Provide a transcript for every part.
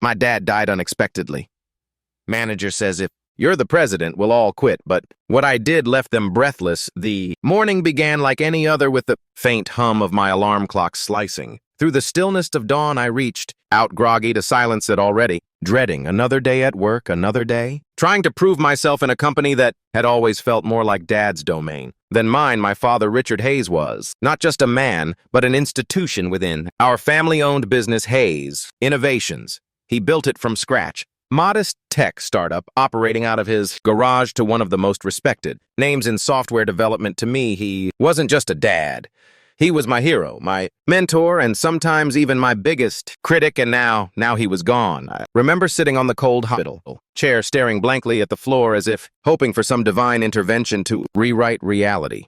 My dad died unexpectedly. Manager says if you're the president, we'll all quit, but what I did left them breathless. The morning began like any other with the faint hum of my alarm clock slicing. Through the stillness of dawn, I reached, out groggy to silence it already, dreading another day at work, another day, trying to prove myself in a company that had always felt more like Dad's domain than mine. My father, Richard Hayes, was not just a man, but an institution within our family-owned business, Hayes Innovations. He built it from scratch. Modest tech startup operating out of his garage to one of the most respected names in software development. To me, he wasn't just a dad. He was my hero, my mentor, and sometimes even my biggest critic, and now he was gone. I remember sitting on the cold hospital chair staring blankly at the floor as if hoping for some divine intervention to rewrite reality.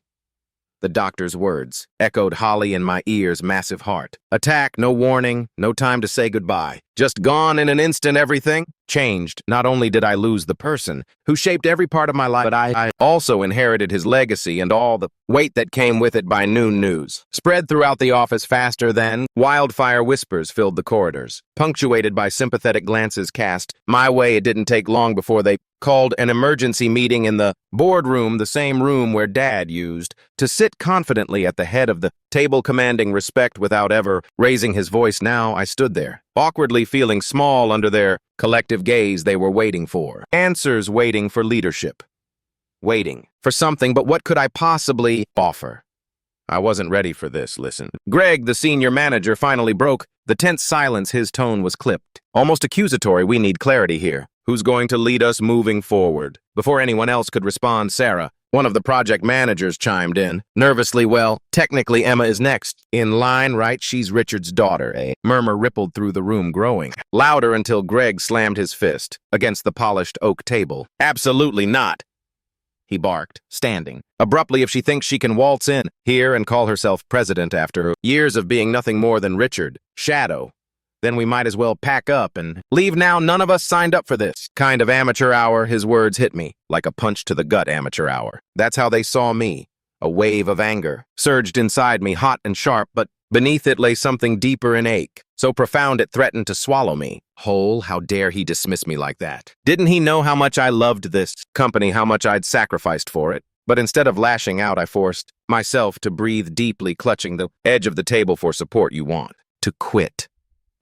The doctor's words echoed holly in my ears, massive heart. Attack, no warning, no time to say goodbye. Just gone in an instant, everything changed. Not only did I lose the person who shaped every part of my life, but I also inherited his legacy and all the weight that came with it. By noon, news spread throughout the office faster than wildfire. Whispers filled the corridors, punctuated by sympathetic glances cast my way. It didn't take long before they called an emergency meeting in the boardroom, the same room where Dad used to sit confidently at the head of the table, commanding respect without ever raising his voice. Now I stood there, awkwardly feeling small under their collective gaze. They were waiting for answers, waiting for leadership, waiting for something, but what could I possibly offer? I wasn't ready for this. Listen. Greg, the senior manager, finally broke the tense silence. His tone was clipped, almost accusatory. We need clarity here. Who's going to lead us moving forward? Before anyone else could respond, Sarah, one of the project managers, chimed in, nervously. Well, technically Emma is next in line, right? She's Richard's daughter. A murmur rippled through the room, growing louder until Greg slammed his fist against the polished oak table. Absolutely not, he barked, standing abruptly. If she thinks she can waltz in here and call herself president after years of being nothing more than Richard Shadow, then we might as well pack up and leave now. None of us signed up for this kind of amateur hour. His words hit me like a punch to the gut. Amateur hour. That's how they saw me. A wave of anger surged inside me, hot and sharp, but beneath it lay something deeper, an ache, so profound it threatened to swallow me whole. How dare he dismiss me like that? Didn't he know how much I loved this company, how much I'd sacrificed for it? But instead of lashing out, I forced myself to breathe deeply, clutching the edge of the table for support. You want to quit?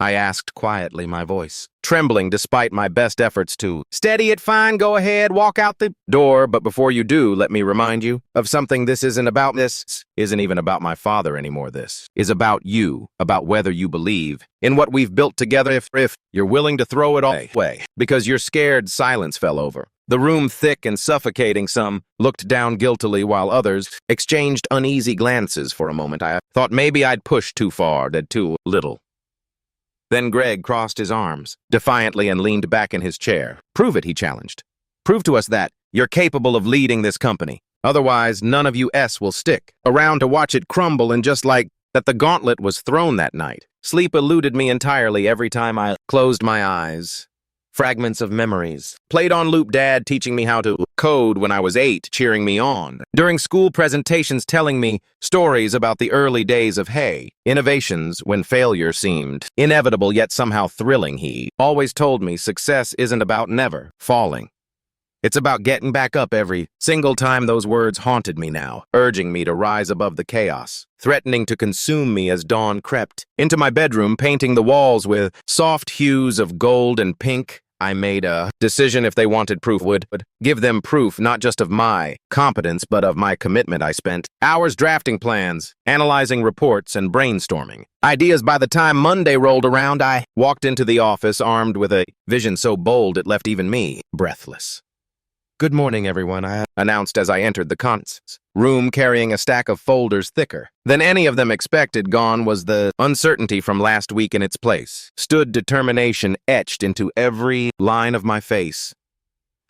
I asked quietly, my voice trembling despite my best efforts to steady it. Fine, go ahead, walk out the door. But before you do, let me remind you of something. This isn't even about my father anymore. This is about you, about whether you believe in what we've built together. If you're willing to throw it all away because you're scared. Silence fell over the room, thick and suffocating. Some looked down guiltily while others exchanged uneasy glances. For a moment, I thought maybe I'd pushed too far, did too little. Then Greg crossed his arms defiantly and leaned back in his chair. Prove it, he challenged. Prove to us that you're capable of leading this company. Otherwise, none of you will stick around to watch it crumble. And just like that, the gauntlet was thrown that night. Sleep eluded me entirely. Every time I closed my eyes, fragments of memories played on loop. Dad teaching me how to code when I was 8, cheering me on during school presentations, telling me stories about the early days of Hay Innovations when failure seemed inevitable yet somehow thrilling. He always told me success isn't about never falling. It's about getting back up every single time. Those words haunted me now, urging me to rise above the chaos, threatening to consume me as dawn crept into my bedroom, painting the walls with soft hues of gold and pink. I made a decision. If they wanted proof, would give them proof, not just of my competence, but of my commitment. I spent hours drafting plans, analyzing reports, and brainstorming ideas. By the time Monday rolled around, I walked into the office armed with a vision so bold it left even me breathless. Good morning, everyone, I announced as I entered the conference room carrying a stack of folders thicker than any of them expected. Gone was the uncertainty from last week. In its place stood determination etched into every line of my face.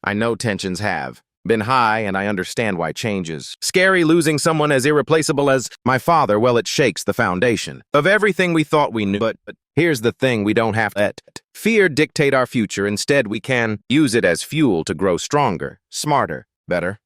I know tensions have been high, and I understand why change is scary. Losing someone as irreplaceable as my father, well, it shakes the foundation of everything we thought we knew. But here's the thing, we don't have to let fear dictate our future. Instead, we can use it as fuel to grow stronger, smarter, better.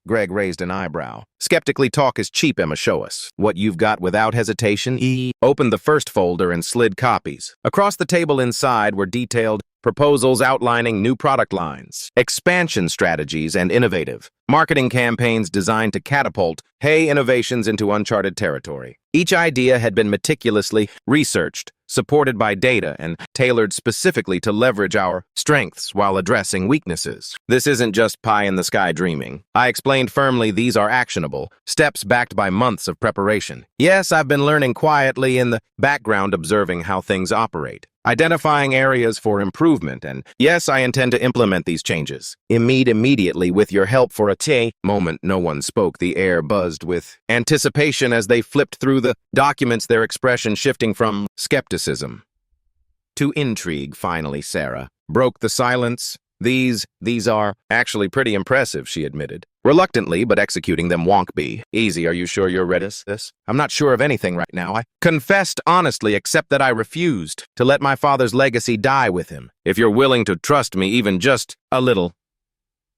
Greg raised an eyebrow. Skeptically, talk is cheap, Emma, show us. What you've got without hesitation? Opened the first folder and slid copies. Across the table inside were detailed proposals outlining new product lines, expansion strategies, and innovative marketing campaigns designed to catapult Hay innovations into uncharted territory. Each idea had been meticulously researched, supported by data, and tailored specifically to leverage our strengths while addressing weaknesses. This isn't just pie-in-the-sky dreaming. I explained firmly these are actionable, steps backed by months of preparation. Yes, I've been learning quietly in the background, observing how things operate, identifying areas for improvement, and yes, I intend to implement these changes. Immediately with your help. For a moment no one spoke. The air buzzed with anticipation as they flipped through the documents, their expression shifting from skepticism to intrigue. Finally, Sarah broke the silence. These are actually pretty impressive, she admitted. Reluctantly, but executing them won't be easy. Are you sure you're ready for this? I'm not sure of anything right now. I confessed honestly, except that I refused to let my father's legacy die with him. If you're willing to trust me even just a little,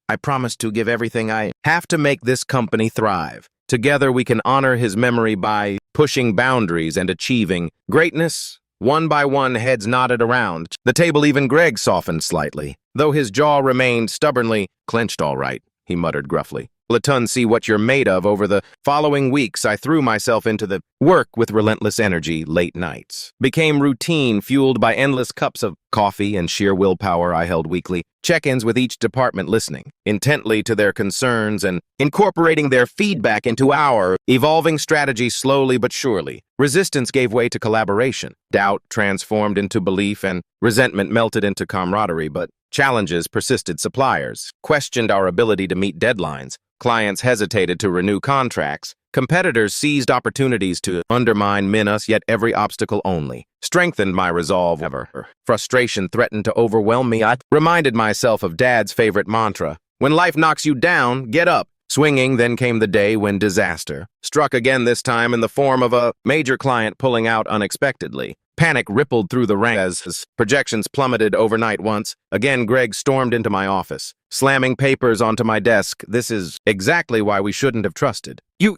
I promise to give everything I have to make this company thrive. Together we can honor his memory by pushing boundaries and achieving greatness. One by one, heads nodded around the table. Even Greg softened slightly, though his jaw remained stubbornly clenched. All right, he muttered gruffly. Let's see what you're made of. Over the following weeks, I threw myself into the work with relentless energy. Late nights became routine, fueled by endless cups of coffee and sheer willpower. I held weekly check-ins with each department, listening intently to their concerns and incorporating their feedback into our evolving strategy. Slowly but surely, resistance gave way to collaboration. Doubt transformed into belief, and resentment melted into camaraderie. But challenges persisted. Suppliers questioned our ability to meet deadlines. Clients hesitated to renew contracts. Competitors seized opportunities to undermine us, yet every obstacle only strengthened my resolve. Ever frustration threatened to overwhelm me. I reminded myself of Dad's favorite mantra: when life knocks you down, get up. Swinging, then came the day when disaster struck again, this time in the form of a major client pulling out unexpectedly. Panic rippled through the ranks as projections plummeted overnight. Once again, Greg stormed into my office, slamming papers onto my desk. This is exactly why we shouldn't have trusted. You,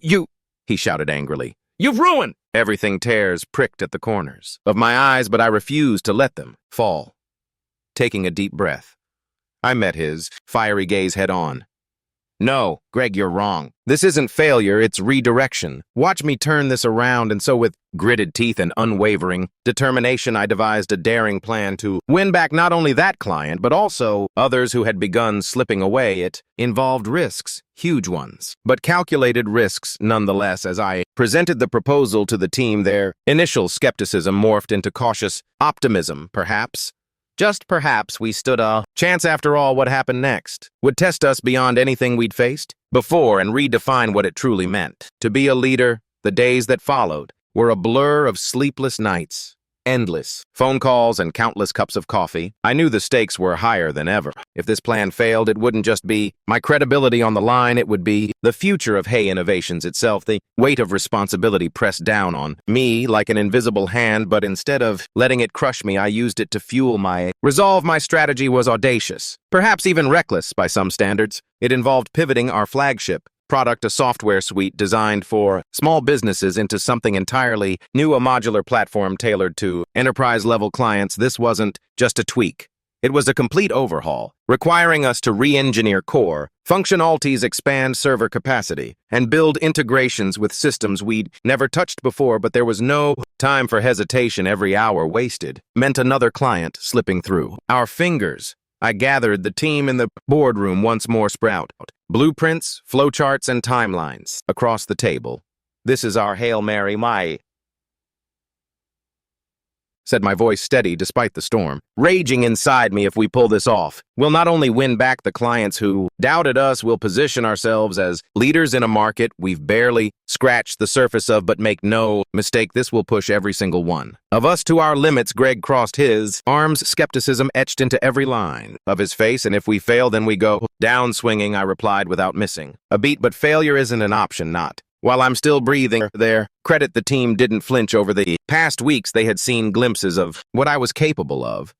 he shouted angrily. You've ruined everything. Tears pricked at the corners of my eyes, but I refused to let them fall. Taking a deep breath, I met his fiery gaze head on. No, Greg, you're wrong. This isn't failure, it's redirection. Watch me turn this around. And so with gritted teeth and unwavering determination, I devised a daring plan to win back not only that client, but also others who had begun slipping away. It involved risks, huge ones, but calculated risks nonetheless. As I presented the proposal to the team, their initial skepticism morphed into cautious optimism. Perhaps, just perhaps, we stood a chance. After all, what happened next would test us beyond anything we'd faced before and redefine what it truly meant to be a leader. The days that followed were a blur of sleepless nights, endless phone calls, and countless cups of coffee. I knew the stakes were higher than ever. If this plan failed, it wouldn't just be my credibility on the line, it would be the future of Hay Innovations itself. The weight of responsibility pressed down on me like an invisible hand, but instead of letting it crush me, I used it to fuel my resolve. My strategy was audacious, perhaps even reckless by some standards. It involved pivoting our flagship product, a software suite designed for small businesses, into something entirely new, a modular platform tailored to enterprise-level clients. This wasn't just a tweak. It was a complete overhaul, requiring us to re-engineer core functionalities, expand server capacity, and build integrations with systems we'd never touched before. But there was no time for hesitation. Every hour wasted meant another client slipping through our fingers. I gathered the team in the boardroom once more, sprout blueprints, flowcharts, and timelines across the table. This is our Hail Mary, said my voice steady despite the storm raging inside me. If we pull this off, we'll not only win back the clients who doubted us, we'll position ourselves as leaders in a market we've barely scratched the surface of. But make no mistake, this will push every single one of us to our limits. Greg crossed his arms, skepticism etched into every line of his face. And if we fail, then we go down swinging, I replied without missing a beat. But failure isn't an option, not while I'm still breathing. There, credit the team didn't flinch. Over the past weeks, they had seen glimpses of what I was capable of,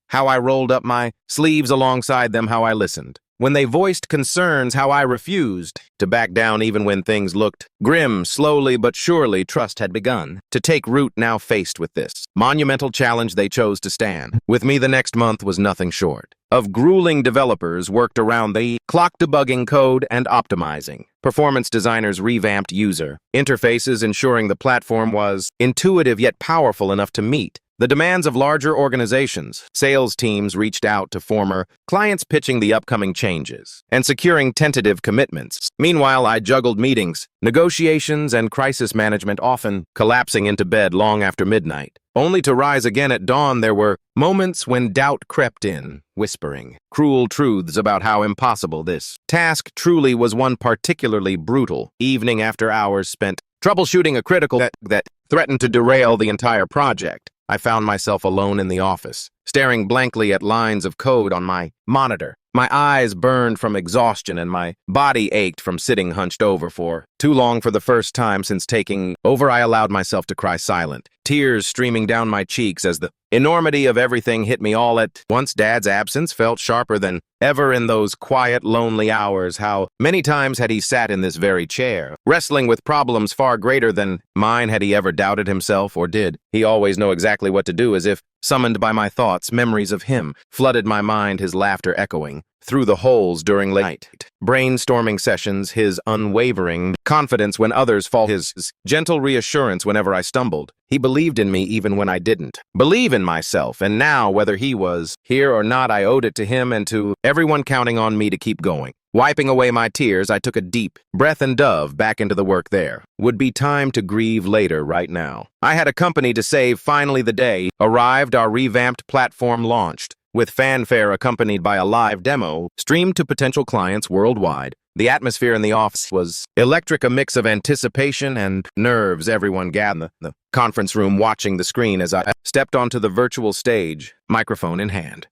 how I rolled up my sleeves alongside them, how I listened when they voiced concerns how I refused to back down even when things looked grim. Slowly but surely, trust had begun to take root. Now faced with this monumental challenge, they chose to stand with me. The next month was nothing short of grueling. Developers worked around the clock debugging code and optimizing. Performance designers revamped user interfaces, ensuring the platform was intuitive yet powerful enough to meet the demands of larger organizations. Sales teams reached out to former clients, pitching the upcoming changes and securing tentative commitments. Meanwhile, I juggled meetings, negotiations, and crisis management, often collapsing into bed long after midnight, only to rise again at dawn. There were moments when doubt crept in, whispering cruel truths about how impossible this task truly was. One particularly brutal evening, after hours spent troubleshooting a critical that threatened to derail the entire project, I found myself alone in the office, staring blankly at lines of code on my monitor. My eyes burned from exhaustion and my body ached from sitting hunched over for too long. For the first time since taking over, I allowed myself to cry silent, tears streaming down my cheeks as the enormity of everything hit me all at once. Dad's absence felt sharper than ever in those quiet, lonely hours. How many times had he sat in this very chair, wrestling with problems far greater than mine? Had he ever doubted himself, or did he always know exactly what to do? As if summoned by my thoughts, memories of him flooded my mind, his laughter echoing through the holes during late brainstorming sessions, his unwavering confidence when others fall, his gentle reassurance whenever I stumbled. He believed in me even when I didn't believe in myself, and now, whether he was here or not, I owed it to him and to everyone counting on me to keep going. Wiping away my tears, I took a deep breath and dove back into the work. There would be time to grieve later. Right now, I had a company to save. Finally, the day arrived. Our revamped platform launched with fanfare, accompanied by a live demo streamed to potential clients worldwide. The atmosphere in the office was electric, a mix of anticipation and nerves. Everyone gathered in the conference room, watching the screen as I stepped onto the virtual stage, microphone in hand.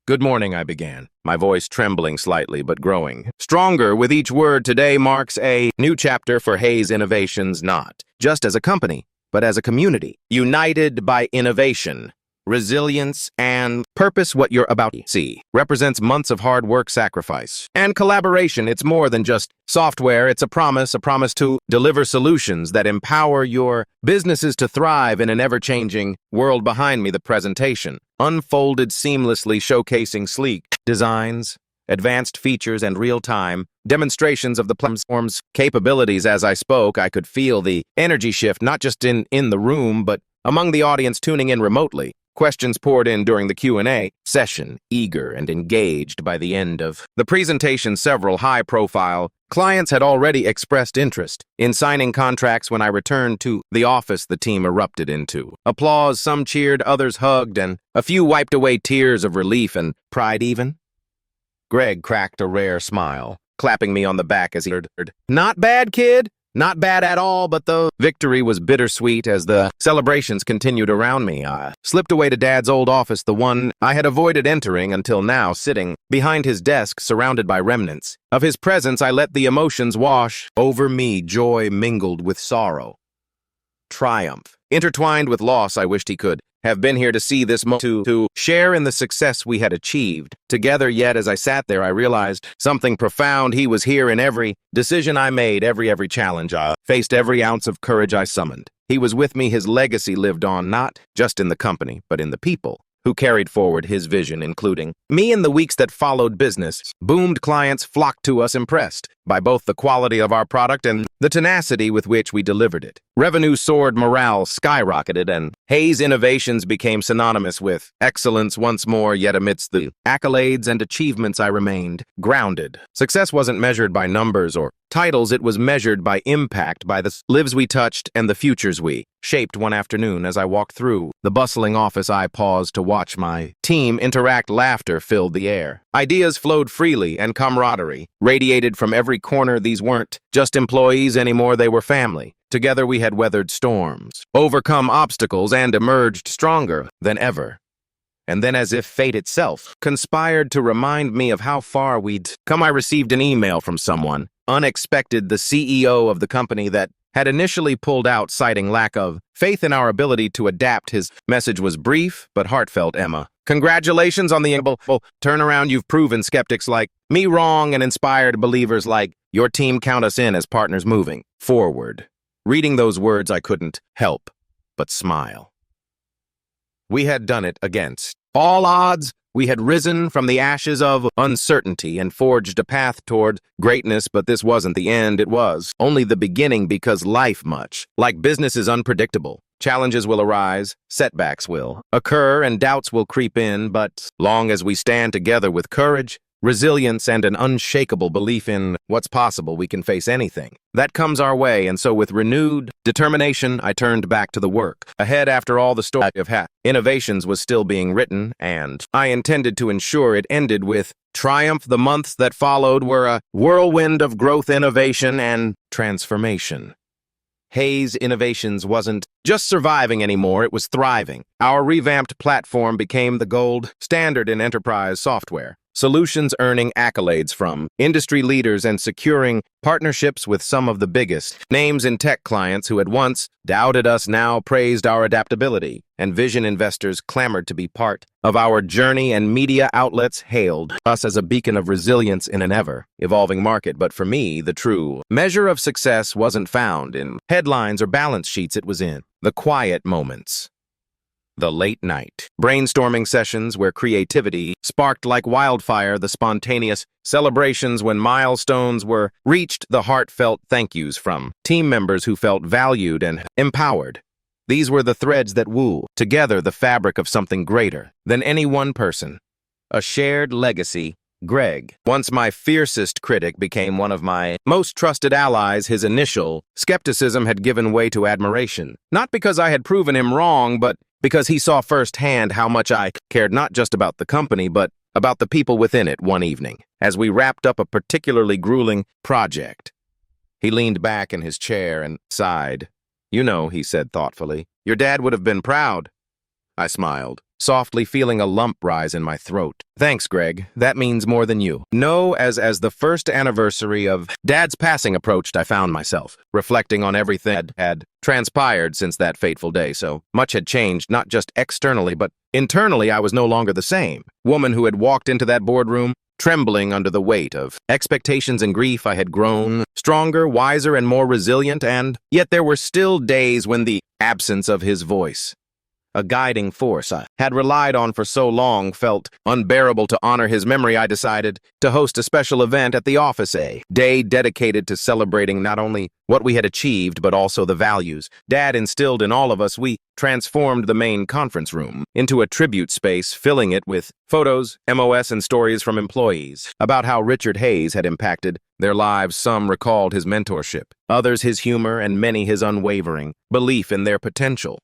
"Good morning," I began, my voice trembling slightly but growing stronger with each word. "Today marks a new chapter for Hays Innovations, not just as a company, but as a community, united by innovation, resilience, and purpose. What you're about to see represents months of hard work, sacrifice, and collaboration. It's more than just software. It's a promise to deliver solutions that empower your businesses to thrive in an ever-changing world." Behind me, the presentation unfolded seamlessly, showcasing sleek designs, advanced features, and real-time demonstrations of the platform's capabilities. As I spoke, I could feel the energy shift, not just in the room, but among the audience tuning in remotely. Questions poured in during the Q&A session, eager and engaged. By the end of the presentation, several high-profile clients had already expressed interest in signing contracts. When I returned to the office, the team erupted into applause. Some cheered, others hugged, and a few wiped away tears of relief and pride. Even Greg cracked a rare smile, clapping me on the back as he heard, "Not bad, kid. Not bad at all." But the victory was bittersweet. As the celebrations continued around me, I slipped away to Dad's old office, the one I had avoided entering until now. Sitting behind his desk, surrounded by remnants of his presence, I let the emotions wash over me. Joy mingled with sorrow, triumph intertwined with loss. I wished he could have been here to see this moment, to share in the success we had achieved together. Yet as I sat there, I realized something profound. He was here in every decision I made, every challenge I faced, every ounce of courage I summoned. He was with me. His legacy lived on, not just in the company, but in the people who carried forward his vision, including me. In the weeks that followed, business boomed. Clients flocked to us, impressed by both the quality of our product and the tenacity with which we delivered it. Revenue soared, morale skyrocketed, and Hays Innovations became synonymous with excellence once more. Yet amidst the accolades and achievements, I remained grounded. Success wasn't measured by numbers or titles. It was measured by impact, by the lives we touched and the futures we shaped. One afternoon, as I walked through the bustling office, I paused to watch my team interact. Laughter filled the air. Ideas flowed freely, and camaraderie radiated from every corner. These weren't just employees anymore, they were family. Together we had weathered storms, overcome obstacles, and emerged stronger than ever. And then, as if fate itself conspired to remind me of how far we'd come, I received an email from someone unexpected, the CEO of the company that had initially pulled out, citing lack of faith in our ability to adapt. His message was brief but heartfelt. "Emma, Congratulations on the incredible turnaround you've proven skeptics like me wrong and inspired believers like your team count us in as partners moving forward. Reading those words, I couldn't help but smile. We had done it against all odds. We had risen from the ashes of uncertainty and forged a path toward greatness, but this wasn't the end. It was only the beginning, because life, much like business, is unpredictable. Challenges will arise, setbacks will occur, and doubts will creep in, but long as we stand together with courage, resilience, and an unshakable belief in what's possible, we can face anything that comes our way. And so with renewed determination, I turned back to the work. Ahead, after all the story of innovations was still being written, and I intended to ensure it ended with triumph. The months that followed were a whirlwind of growth, innovation, and transformation. Hays Innovations wasn't just surviving anymore, it was thriving. Our revamped platform became the gold standard in enterprise software. Solutions earning accolades from industry leaders and securing partnerships with some of the biggest names in tech. Clients who had once doubted us now praised our adaptability, and vision investors clamored to be part of our journey, and media outlets hailed us as a beacon of resilience in an ever-evolving market. But for me, the true measure of success wasn't found in headlines or balance sheets. It was in the quiet moments. The late night brainstorming sessions where creativity sparked like wildfire, the spontaneous celebrations when milestones were reached, the heartfelt thank yous from team members who felt valued and empowered. These were the threads that wove together the fabric of something greater than any one person, a shared legacy. Greg, once my fiercest critic, became one of my most trusted allies. His initial skepticism had given way to admiration, not because I had proven him wrong, but because he saw firsthand how much I cared, not just about the company, but about the people within it. One evening, as we wrapped up a particularly grueling project, he leaned back in his chair and sighed. "You know," he said thoughtfully, "your dad would have been proud." I smiled, softly, feeling a lump rise in my throat. "Thanks, Greg. That means more than you know." As the first anniversary of Dad's passing approached, I found myself reflecting on everything that had transpired since that fateful day. So much had changed, not just externally, but internally. I was no longer the same woman who had walked into that boardroom trembling under the weight of expectations and grief. I had grown stronger, wiser, and more resilient, and yet there were still days when the absence of his voice, a guiding force I had relied on for so long, felt unbearable. To honor his memory, I decided to host a special event at the office, a day dedicated to celebrating not only what we had achieved, but also the values Dad instilled in all of us. We transformed the main conference room into a tribute space, filling it with photos, MOS, and stories from employees about how Richard Hays had impacted their lives. Some recalled his mentorship, others his humor, and many his unwavering belief in their potential.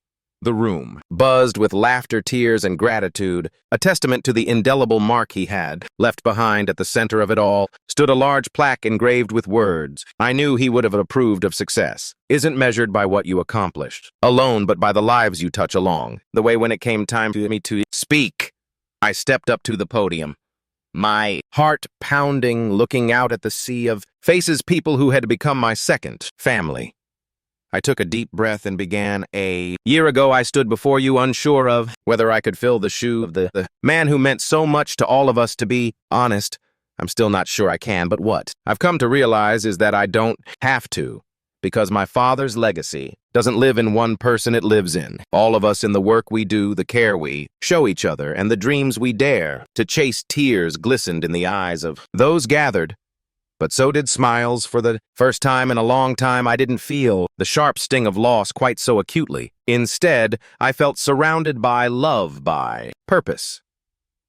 The room buzzed with laughter, tears, and gratitude. A testament to the indelible mark he had left behind. At the center of it all stood a large plaque engraved with words I knew he would have approved of. Success isn't measured by what you accomplished alone, but by the lives you touch along the way. When it came time for me to speak, I stepped up to the podium, my heart pounding, looking out at the sea of faces, people who had become my second family. I took a deep breath and began. "A year ago, I stood before you, unsure of whether I could fill the shoe of the man who meant so much to all of us. To be honest, I'm still not sure I can, but what I've come to realize is that I don't have to, because my father's legacy doesn't live in one person, it lives in all of us, in the work we do, the care we show each other, and the dreams we dare to chase." Tears glistened in the eyes of those gathered, but so did smiles. For the first time in a long time, I didn't feel the sharp sting of loss quite so acutely. Instead, I felt surrounded by love, by purpose,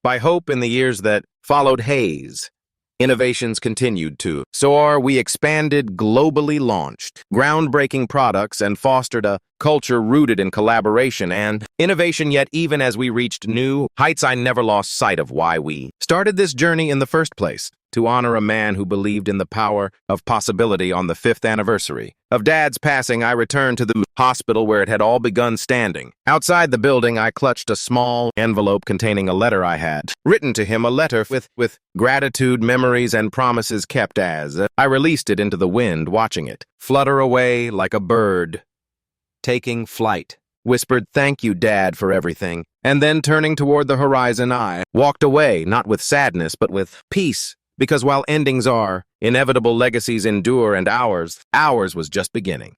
by hope. In the years that followed, Hays Innovations continued to soar. We expanded, globally launched groundbreaking products, and fostered a culture rooted in collaboration and innovation. Yet even as we reached new heights, I never lost sight of why we started this journey in the first place: to honor a man who believed in the power of possibility. On the 5th anniversary of Dad's passing, I returned to the hospital where it had all begun. Standing outside the building, I clutched a small envelope containing a letter I had written to him, a letter with gratitude, memories, and promises kept. As I released it into the wind, watching it flutter away like a bird taking flight, whispered thank you, Dad, for everything, and then turning toward the horizon, I walked away, not with sadness, but with peace, because while endings are, inevitable legacies endure, and ours was just beginning.